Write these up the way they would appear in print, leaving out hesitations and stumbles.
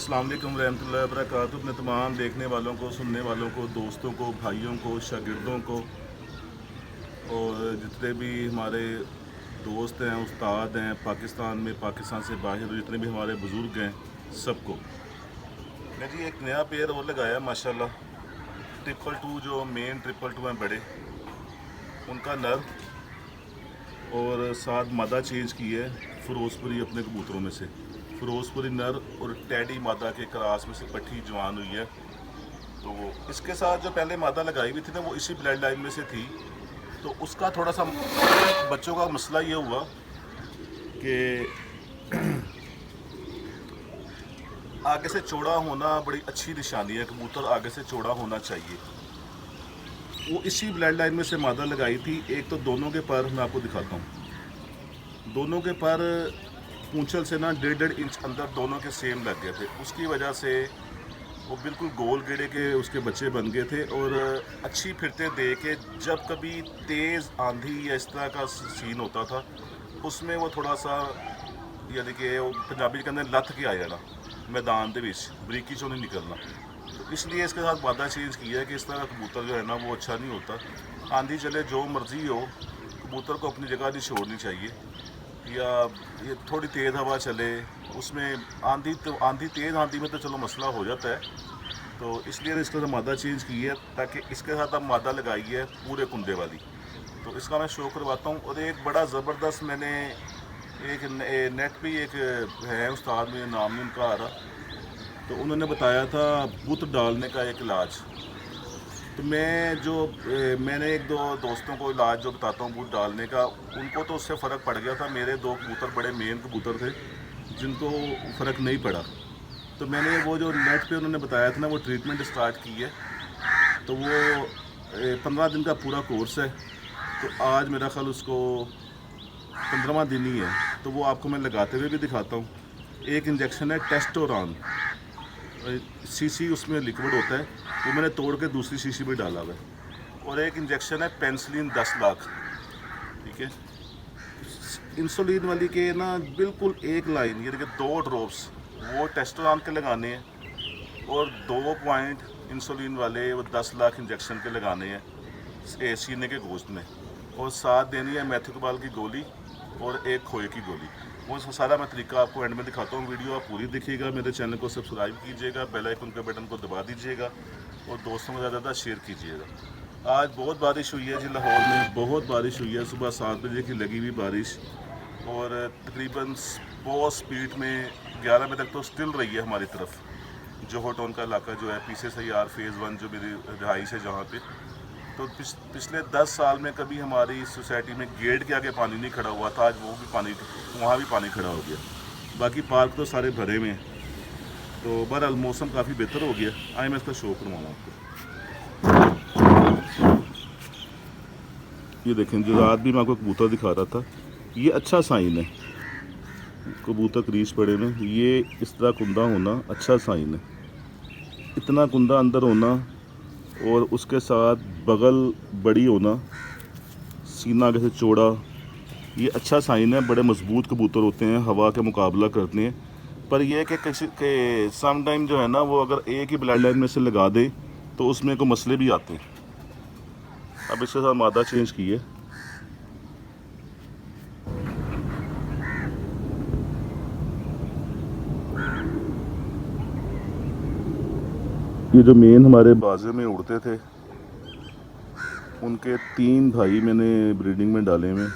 अस्सलाम वालेकुम रहमतुल्लाहि व बरकातुहू। अपने तमाम देखने वालों को, सुनने वालों को, दोस्तों को, भाइयों को, शागिर्दों को और जितने भी हमारे दोस्त हैं, उस्ताद हैं, पाकिस्तान में, पाकिस्तान से बाहर जितने भी हमारे बुज़ुर्ग हैं, सबको मैं जी एक नया पेयर और लगाया माशाल्लाह। 222 जो मेन 222 हैं बड़े, उनका नर और साथ मादा चेंज की है फिरोजपुरी अपने कबूतरों में से। फिरोजपुरी नर और टैडी मादा के क्रॉस में से पट्टी जवान हुई है। तो वो इसके साथ जो पहले मादा लगाई हुई थी ना, वो इसी ब्लड लाइन में से थी। तो उसका थोड़ा सा बच्चों का मसला ये हुआ कि आगे से चौड़ा होना बड़ी अच्छी निशानी है, कबूतर आगे से चौड़ा होना चाहिए। वो इसी ब्लड लाइन में से मादा लगाई थी। एक तो दोनों के पर मैं आपको दिखाता हूँ, दोनों के पर पूंछल से ना 1.5 इंच अंदर दोनों के सेम लग गए थे। उसकी वजह से वो बिल्कुल गोल गेड़े के उसके बच्चे बन गए थे। और अच्छी फिरते दे के जब कभी तेज़ आंधी या इस तरह का सीन होता था, उसमें वो थोड़ा सा यानी कि पंजाबी के अंदर लथ के आ जाना मैदान के बीच, बरीकी चो नहीं निकलना। तो इसलिए इसके साथ वादा चेंज किया है कि इस तरह का कबूतर जो है ना, वो अच्छा नहीं होता। आंधी चले जो मर्जी हो, कबूतर को अपनी जगह नहीं छोड़नी चाहिए। या ये थोड़ी तेज़ हवा चले, उसमें आंधी तेज़ आंधी में तो चलो मसला हो जाता है। तो इसलिए इसका तो मादा चेंज की है, ताकि इसके साथ अब मादा लगाई है पूरे कुंदे वाली। तो इसका मैं शो करवाता हूँ। और एक बड़ा ज़बरदस्त मैंने एक नेट पे एक है उस्ताद, मेरे नाम नहीं उनका आ रहा, तो उन्होंने बताया था बुत डालने का एक इलाज। तो मैंने एक दो दोस्तों को इलाज जो बताता हूँ बुत डालने का, उनको तो उससे फ़र्क पड़ गया था। मेरे दो कबूतर बड़े मेन कबूतर थे जिनको फ़र्क नहीं पड़ा। तो मैंने वो जो नेट पे उन्होंने बताया था ना, वो ट्रीटमेंट स्टार्ट की है। तो वो 15 दिन का पूरा कोर्स है। तो आज मेरा ख्याल उसको 15वां दिन ही है। तो वो आपको मैं लगाते हुए भी दिखाता हूँ। एक इंजेक्शन है टेस्टोरान, सीसी उसमें लिक्विड होता है, वो मैंने तोड़ के दूसरी शीशी में डाला हुआ है। और एक इंजेक्शन है पेंसिलिन 10 लाख, ठीक है। इंसुलिन वाली के ना बिल्कुल एक लाइन, यानी कि 2 ड्रॉप्स वो टेस्टोरान के लगाने हैं और 2 पॉइंट इंसुलिन वाले वो 10 लाख इंजेक्शन के लगाने हैं सीने के गोश्त में। और साथ देनी है मैथोकबाल की गोली और एक खोए की गोली। वो सारा मैं तरीका आपको एंड में दिखाता हूँ। वीडियो आप पूरी देखिएगा, मेरे चैनल को सब्सक्राइब कीजिएगा, बेल आइकन के बटन को दबा दीजिएगा और दोस्तों को ज़्यादा शेयर कीजिएगा। आज बहुत बारिश हुई है जी, लाहौर में बहुत बारिश हुई है। सुबह 7 बजे की लगी हुई बारिश और तकरीबन बहुत स्पीड में 11 बजे तक तो स्टिल रही है हमारी तरफ। जोहर टाउन का इलाका जो है, PCSIR फेज़ 1 जो मेरी रिहाइश है जहाँ पे, तो पिछले 10 साल में कभी हमारी सोसाइटी में गेट के आगे पानी नहीं खड़ा हुआ था। आज वो भी पानी, वहाँ भी पानी खड़ा हो गया। बाकी पार्क तो सारे भरे में हैं। तो बहरहाल मौसम काफ़ी बेहतर हो गया। आए मैं इसका शो करवाऊँ आपको। ये देखें, जो रात भी मैं आपको कबूतर दिखा रहा था, ये अच्छा साइन है। कबूतर क्रीज पड़े में, ये इस तरह कुंदा होना अच्छा साइन है। इतना कुंदा अंदर होना और उसके साथ बगल बड़ी होना, सीना आगे से चौड़ा, ये अच्छा साइन है। बड़े मजबूत कबूतर होते हैं, हवा के मुकाबला करते हैं। पर यह कि किसी के सम टाइम जो है ना, वो अगर एक ही ब्लड लाइन में से लगा दे तो उसमें कोई मसले भी आते हैं। अब इसके साथ मादा चेंज की है। ये जो मेन हमारे बाजे में उड़ते थे, उनके 3 भाई मैंने ब्रीडिंग में डाले में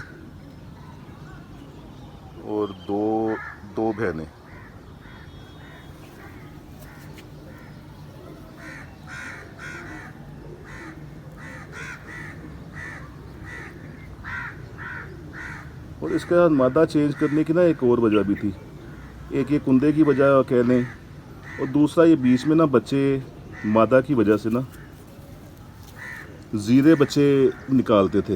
और दो बहनें। और इसके साथ मादा चेंज करने की ना एक और वजह भी थी। एक ये कुंदे की वजह कह लें, और दूसरा ये बीच में ना बच्चे मादा की वजह से ना ज़ीरे बच्चे निकालते थे।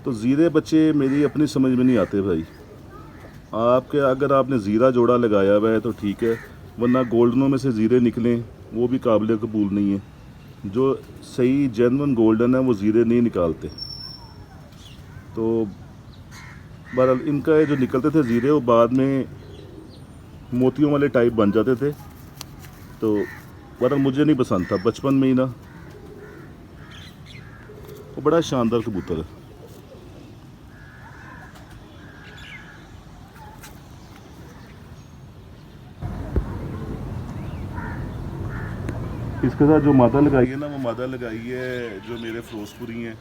तो ज़ीरे बच्चे मेरी अपनी समझ में नहीं आते भाई। आपके अगर आपने ज़ीरा जोड़ा लगाया हुआ है तो ठीक है, वरना गोल्डनों में से ज़ीरे निकलें वो भी काबिल कबूल नहीं है। जो सही जेन्युइन गोल्डन है वो ज़ीरे नहीं निकालते। तो बहरहाल इनका जो निकलते थे ज़ीरे, वो बाद में मोतियों वाले टाइप बन जाते थे, तो पर मुझे नहीं पसंद था बचपन में ही ना। वो बड़ा शानदार कबूतर है। इसके साथ जो मादा लगाई है ना, वो मादा लगाई है जो मेरे फिरोजपुरी हैं,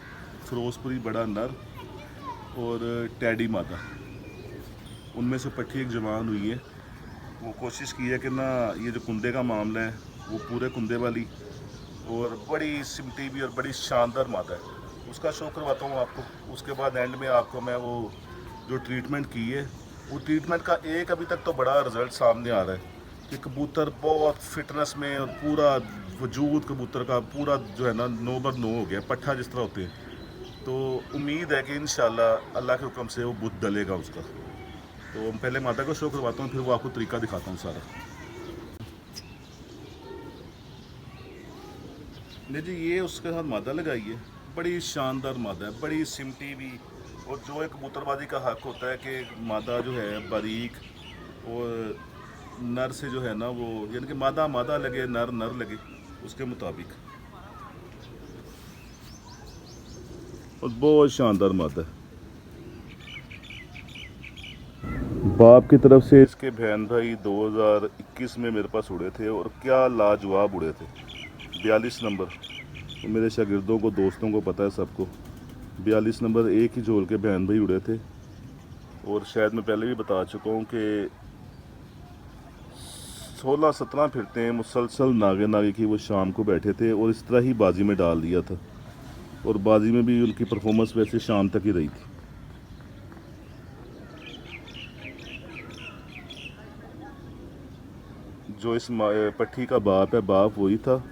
फिरोजपुरी बड़ा नर और टैडी मादा। उनमें से पट्टी एक जवान हुई है। वो कोशिश की है कि ना ये जो कुंदे का मामला है वो पूरे कुंदे वाली, और बड़ी सिमटी भी और बड़ी शानदार मादा है। उसका शो करवाता हूँ आपको। उसके बाद एंड में आपको मैं वो जो ट्रीटमेंट की है, वो ट्रीटमेंट का एक अभी तक तो बड़ा रिजल्ट सामने आ रहा है कि कबूतर बहुत फिटनेस में और पूरा वजूद कबूतर का पूरा जो है ना 9/9 हो गया, पट्ठा जिस तरह होते हैं। तो उम्मीद है कि इंशाल्लाह अल्लाह के हुक्म से वो बुत डलेगा उसका। तो हम पहले माता को शो करवाता हूँ, फिर वो आपको तरीका दिखाता हूँ सारा। नहीं जी, ये उसके साथ मादा लगाई है, बड़ी शानदार मादा है, बड़ी सिमटी भी। और जो एक कबूतरबाजी का हक होता है कि मादा जो है बारीक और नर से जो है ना वो, यानी कि मादा मादा लगे नर नर लगे, उसके मुताबिक। और बहुत शानदार मादा है। बाप की तरफ से इसके बहन भाई 2021 में मेरे पास उड़े थे, और क्या लाजवाब उड़े थे। 42 नंबर, मेरे शागिर्दों को दोस्तों को पता है सबको। 42 नंबर एक ही झोल के बहन भाई उड़े थे। और शायद मैं पहले भी बता चुका हूँ कि 16-17 फिरते हैं मुसलसल नागे नागे की वो शाम को बैठे थे, और इस तरह ही बाजी में डाल दिया था। और बाजी में भी उनकी परफॉर्मेंस वैसे शाम तक ही रही थी। जो इस पट्टी का बाप है, बाप वही था,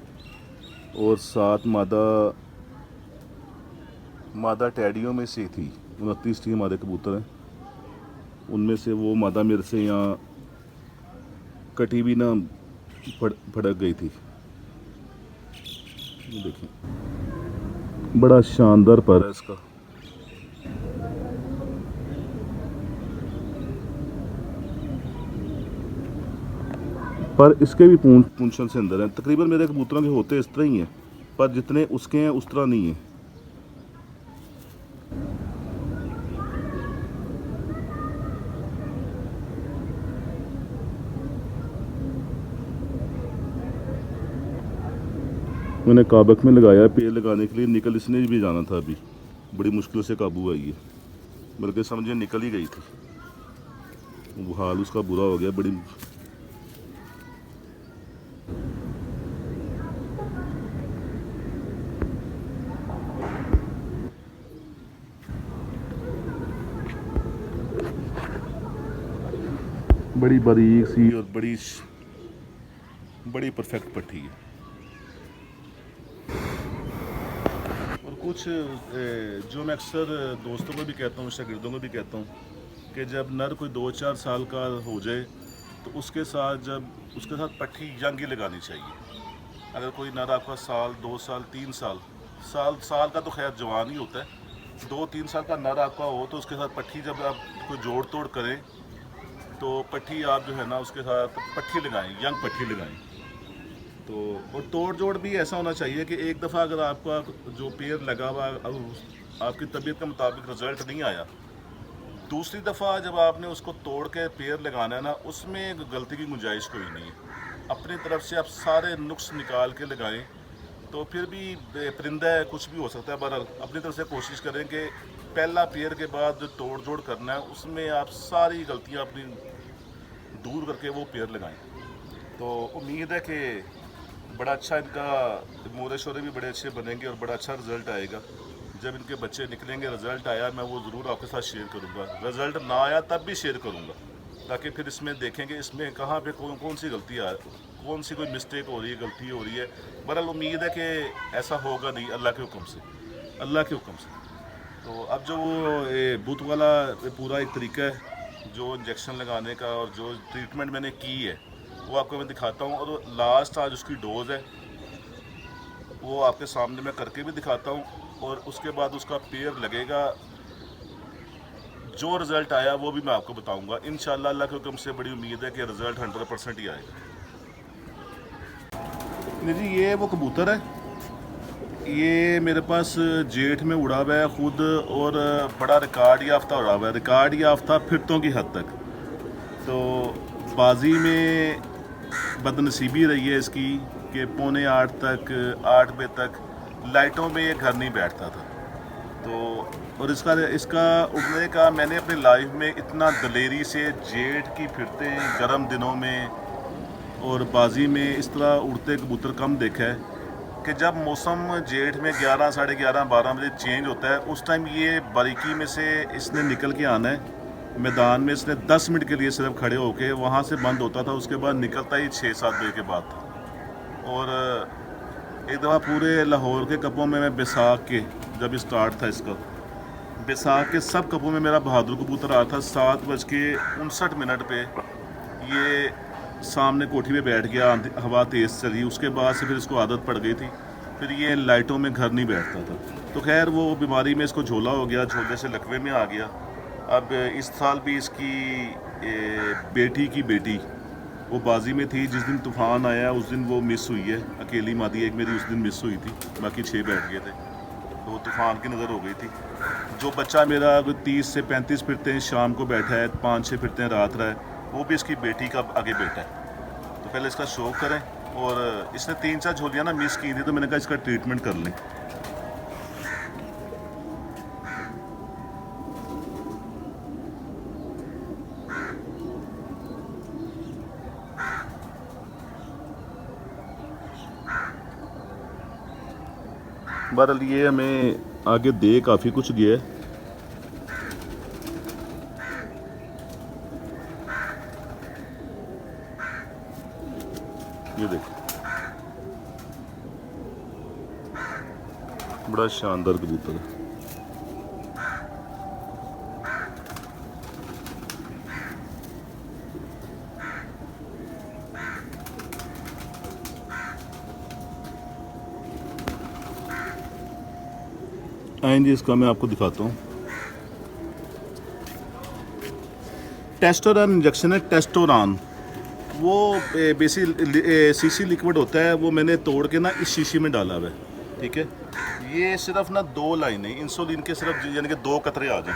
और सात मादा मादा टैडियों में से थी। 29 थी हमारे कबूतर हैं, उनमें से वो मादा मेरे से यहाँ कटी भी ना फड़क गई थी। ये देखें, बड़ा शानदार पर है इसका। पर इसके भी पूंछन से अंदर हैं। तकरीबन मेरे कबूतरों के होते इस तरह ही हैं, पर जितने उसके हैं उस तरह नहीं है। मैंने काबक में लगाया पेड़ लगाने के लिए, निकल इसने भी जाना था, अभी बड़ी मुश्किल से काबू आई है, बल्कि समझिए निकल ही गई थी। वो हाल उसका बुरा हो गया बड़ी। बड़ी बारीक सी और बड़ी परफेक्ट पट्टी है। और कुछ जो मैं अक्सर दोस्तों को भी कहता हूँ, शागिर्दों को भी कहता हूँ, कि जब नर कोई 2-4 साल का हो जाए तो उसके साथ पट्टी यंग ही लगानी चाहिए। अगर कोई नर आपका साल 2 साल 3 साल का तो खैर जवान ही होता है, 2-3 साल का नर आपका हो तो उसके साथ पट्टी जब आप कोई जोड़ तोड़ करें तो पट्टी आप जो है ना उसके साथ पट्टी लगाएं, यंग पट्टी लगाएं। तो और तोड़ जोड़ भी ऐसा होना चाहिए कि एक दफ़ा अगर आपका जो पेड़ लगा हुआ आपकी तबीयत के मुताबिक रिज़ल्ट नहीं आया, दूसरी दफ़ा जब आपने उसको तोड़ के पेड़ लगाना है ना, उसमें गलती की गुंजाइश कोई नहीं है। अपनी तरफ से आप सारे नुक्स निकाल के लगाएं, तो फिर भी परिंदा है, कुछ भी हो सकता है। बहरहाल अपनी तरफ से कोशिश करें कि पहला पेड़ के बाद जो तोड़ जोड़ करना है उसमें आप सारी गलतियां अपनी दूर करके वो पेड़ लगाएं। तो उम्मीद है कि बड़ा अच्छा इनका मोरे शोरे भी बड़े अच्छे बनेंगे और बड़ा अच्छा रिज़ल्ट आएगा। जब इनके बच्चे निकलेंगे, रिज़ल्ट आया, मैं वो ज़रूर आपके साथ शेयर करूँगा। रिज़ल्ट ना आया तब भी शेयर करूँगा, ताकि फिर इसमें देखेंगे इसमें कहाँ पे कौन सी गलती कौन सी कोई मिस्टेक हो रही है, गलती हो रही है। बहरहाल उम्मीद है कि ऐसा होगा नहीं, अल्लाह के हुक्म से, अल्लाह के हुक्म से। तो अब जो वो बूथ वाला पूरा एक तरीका है जो इंजेक्शन लगाने का और जो ट्रीटमेंट मैंने की है वो आपको मैं दिखाता हूँ। और लास्ट आज उसकी डोज़ है वो आपके सामने मैं करके भी दिखाता हूँ। और उसके बाद उसका पेयर लगेगा जो रिज़ल्ट आया वो भी मैं आपको बताऊंगा इंशाल्लाह। अल्लाह के हुक्म से बड़ी उम्मीद है कि रिज़ल्ट 100% ही आएगा। नहीं जी, ये वो कबूतर है, ये मेरे पास जेठ में उड़ा हुआ है खुद, और बड़ा रिकॉर्ड याफ्ता उड़ा हुआ है, रिकॉर्ड याफ्ता फिरतों की हद तक। तो बाजी में बदनसीबी रही है इसकी कि पौने 8 तक 8 बजे तक लाइटों में ये घर नहीं बैठता था। तो और इसका इसका उड़ने का मैंने अपनी लाइफ में इतना दलेरी से जेठ की फिरते गर्म दिनों में और बाजी में इस तरह उड़ते कबूतर कम देखा है कि जब मौसम जेठ में 11 साढ़े 11 12 बजे चेंज होता है, उस टाइम ये बारीकी में से इसने निकल के आना है मैदान में। इसने 10 मिनट के लिए सिर्फ खड़े होके वहाँ से बंद होता था, उसके बाद निकलता ही 6-7 बजे के बाद था। और एक दफ़ा पूरे लाहौर के कपों में मैं बैसाख के जब स्टार्ट था इसका, बैसाख के सब कपों में मेरा बहादुर कबूतर आया था। 7:59 पे ये सामने कोठी पे बैठ गया, हवा तेज़ चली, उसके बाद से फिर इसको आदत पड़ गई थी, फिर ये लाइटों में घर नहीं बैठता था। तो खैर वो बीमारी में इसको झोला हो गया, झोले से लकवे में आ गया। अब इस साल भी इसकी बेटी की बेटी वो बाजी में थी, जिस दिन तूफ़ान आया उस दिन वो मिस हुई है, अकेली मादी एक मेरी उस दिन मिस हुई थी, बाकी 6 बैठ गए थे, तो वो तूफ़ान की नज़र हो गई थी। जो बच्चा मेरा 30 से 35 फिरते हैं शाम को बैठा है, 5-6 फिरते हैं रात रहा है, वो भी इसकी बेटी का आगे बेटा है। तो पहले इसका शौक करें, और इसने 3-4 झोलियाँ ना मिस की थी, तो मैंने कहा इसका ट्रीटमेंट कर लें। बहरहाल ये हमें आगे दे काफ़ी कुछ गया है। ये देखो, बड़ा शानदार कबूतर है। आएंगे इसका मैं आपको दिखाता हूँ। टेस्टोरान इंजेक्शन है, टेस्टोरान, वो बेसिक सीसी लिक्विड होता है, वो मैंने तोड़ के ना इस शीशी में डाला हुआ है, ठीक है। ये सिर्फ ना 2 लाइनें इंसुलिन के, सिर्फ यानी कि 2 कतरे आ जाए।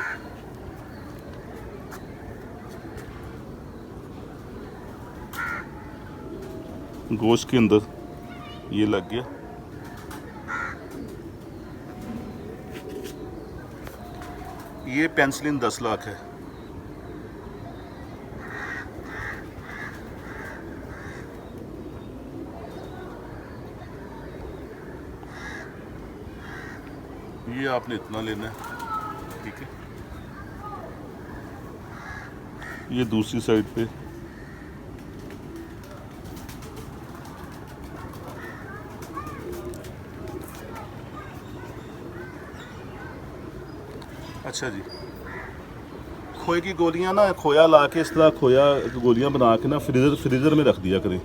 गोश्त के अंदर ये लग गया। ये पेंसिलिन 10 लाख है। ये आपने इतना लेना है, ठीक है। ये दूसरी साइड पे अच्छा जी, खोए की गोलियां ना, खोया ला के इस तरह खोया गोलियां बना के ना फ्रीज़र में रख दिया करें।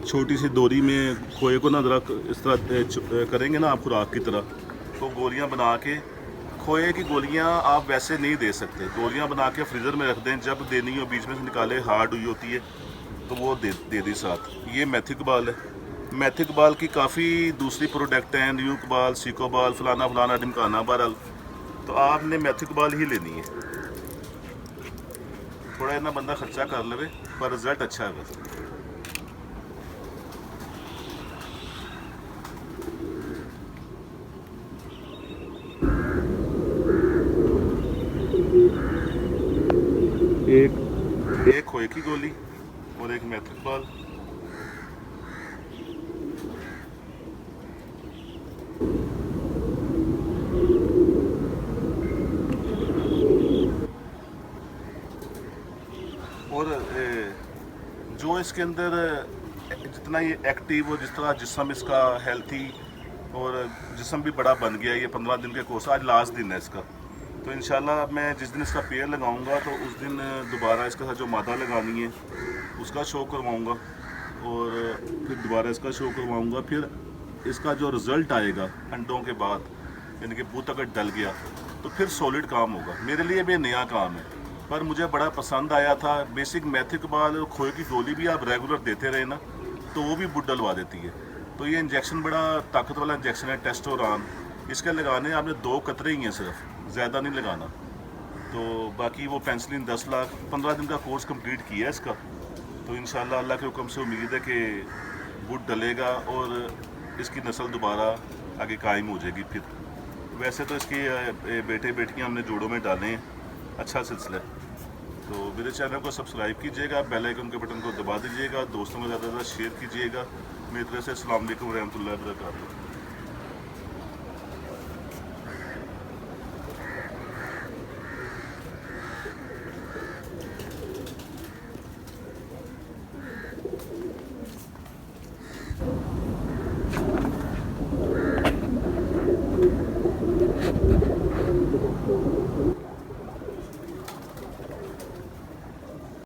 छोटी सी डोरी में खोए को ना ज़रा इस तरह करेंगे ना आप खुराक की तरह, तो गोलियां बना के, खोए की गोलियां आप वैसे नहीं दे सकते, गोलियां बना के फ्रीज़र में रख दें, जब देनी हो बीच में से निकाले, हार्ड हुई होती है तो वो दे दी साथ। ये मैथिकबाल है, मैथिकबाल की काफ़ी दूसरी प्रोडक्ट हैं, न्यूकबाल, सीकोबाल, फलाना फलाना ढिमकाना। बहरहाल तो आपने मैथिकबाल ही लेनी है, थोड़ा इतना बंदा खर्चा कर ले पर रिज़ल्ट अच्छा है बस। एक खोए की गोली और एक मैथिकबाल। और जो इसके अंदर जितना ये एक्टिव हो, जिस तरह जिस्म इसका हेल्थी, और जिस्म भी बड़ा बन गया। ये 15 दिन के कोर्स, आज लास्ट दिन है इसका, तो इंशाल्लाह मैं जिस दिन इसका पेयर लगाऊंगा तो उस दिन दोबारा इसका जो मादा लगानी है उसका शो करवाऊंगा, और फिर दोबारा इसका शो करवाऊंगा। फिर इसका जो रिज़ल्ट आएगा अंडों के बाद, यानी कि बूत अगर डल गया तो फिर सॉलिड काम होगा। मेरे लिए भी नया काम है, पर मुझे बड़ा पसंद आया था। बेसिक मैथिकबाल और खोए की गोली भी आप रेगुलर देते रहे ना, तो वो भी बुढ़ डलवा देती है। तो ये इंजेक्शन बड़ा ताकत वाला इंजेक्शन है, टेस्टोरान। इसके लगाने आपने 2 कतरे ही हैं सिर्फ, ज़्यादा नहीं लगाना। तो बाकी वो पेंसिलिन 10 लाख 15 दिन का कोर्स कंप्लीट किया है इसका। तो इंशाल्लाह अल्लाह के हुक्म से उम्मीद है कि बुढ़ डलेगा और इसकी नस्ल दोबारा आगे कायम हो जाएगी फिर। वैसे तो इसके बेटे बेटियां हमने जोड़ों में डाले हैं, अच्छा सिलसिला है। तो मेरे चैनल को सब्सक्राइब कीजिएगा, बेल आइकन के बटन को दबा दीजिएगा, दोस्तों में ज़्यादा से ज़्यादा शेयर कीजिएगा। मेरी तरफ से अस्सलाम वालेकुम रहमतुल्लाहि व बरकातहू।